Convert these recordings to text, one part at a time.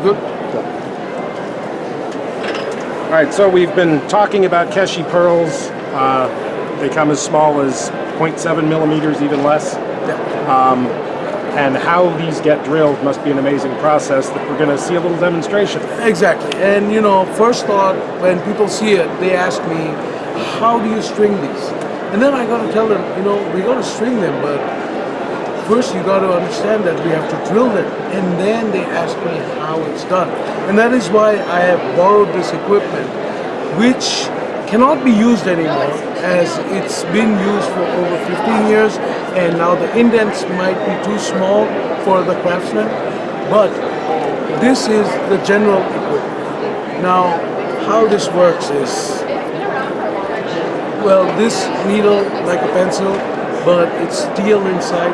good. All right, so we've been talking about Keshi pearls. They come as small as 0.7 millimeters, even less. And how these get drilled must be an amazing process that we're going to see a little demonstration. Exactly. And first thought, when people see it, they ask me, how do you string these? And then I got to tell them, we got to string them, but first you got to understand that we have to drill them. And then they ask me how it's done. And that is why I have borrowed this equipment, which cannot be used anymore, as it's been used for over 15 years, and now the indents might be too small for the craftsman, but this is the general equipment. Now, how this works is, well, this needle, like a pencil, but it's steel inside,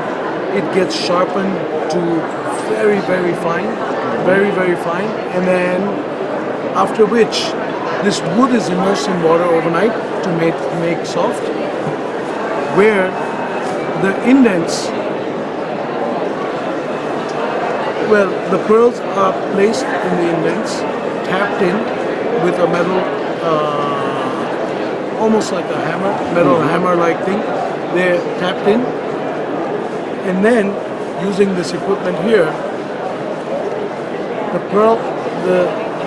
it gets sharpened to very, very fine, and then after which this wood is immersed in water overnight to make soft, where the indents, well, the pearls are placed in the indents, tapped in with a metal, almost like a hammer, metal hammer-like thing. They're tapped in, and then using this equipment here,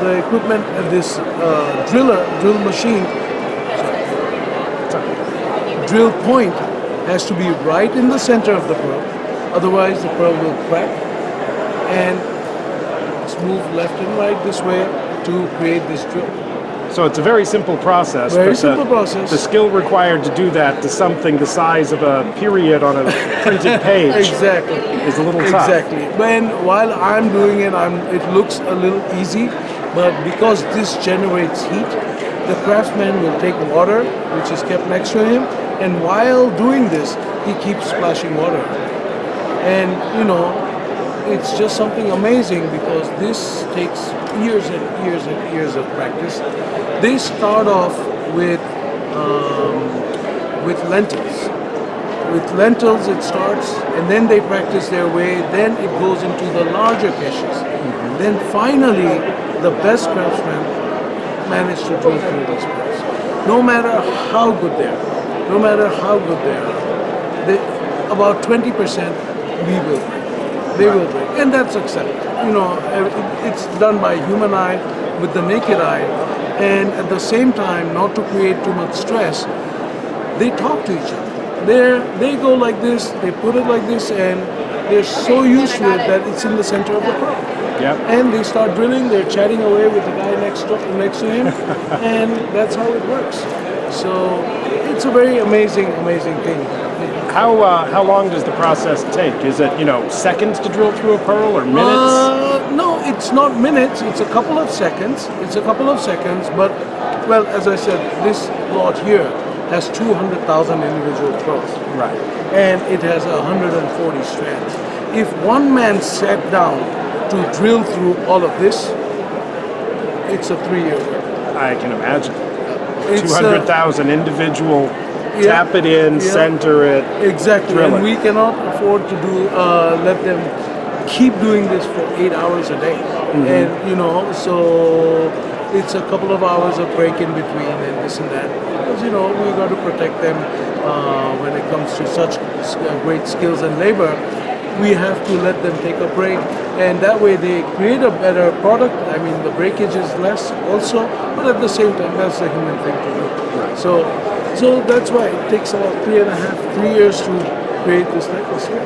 the equipment, this drill machine, drill point has to be right in the center of the pearl, otherwise the pearl will crack, and it's moved left and right this way to create this drill. So it's a very simple process. Very simple process. The skill required to do that to something the size of a period on a printed page Exactly. is a little tough. Exactly. While I'm doing it, it looks a little easy, but because this generates heat, the craftsman will take water, which is kept next to him, and while doing this, he keeps splashing water. And it's just something amazing, because this takes years and years and years of practice. They start off with lentils. With lentils it starts, and then they practice their way, then it goes into the larger keshis. Then finally, the best craftsmen manage to drill through these pearls. No matter how good they are, about 20% we will break. They will break, and that's accepted. It's done by human eye, with the naked eye, and at the same time, not to create too much stress, they talk to each other. They go like this, they put it like this, and they're so used to it that it's in the center of the pearl. Yep. And they start drilling, they're chatting away with the guy next to him, and that's how it works. So it's a very amazing thing. How long does the process take? Is it, seconds to drill through a pearl, or minutes? No, it's not minutes. It's a couple of seconds. But, well, as I said, this lot here has 200,000 individual pearls. Right. And it has 140 strands. If one man sat down to drill through all of this, it's a 3-year work. I can imagine. 200,000 individual. Tap it in, center it, exactly, drill and it. we cannot afford to let them keep doing this for 8 hours a day. And so it's a couple of hours of break in between and this and that, because we got to protect them when it comes to such great skills and labor. We have to let them take a break, and that way they create a better product. I mean, the breakage is less also, but at the same time, that's the human thing to do. Right. So that's why it takes about 3 years to create this necklace here.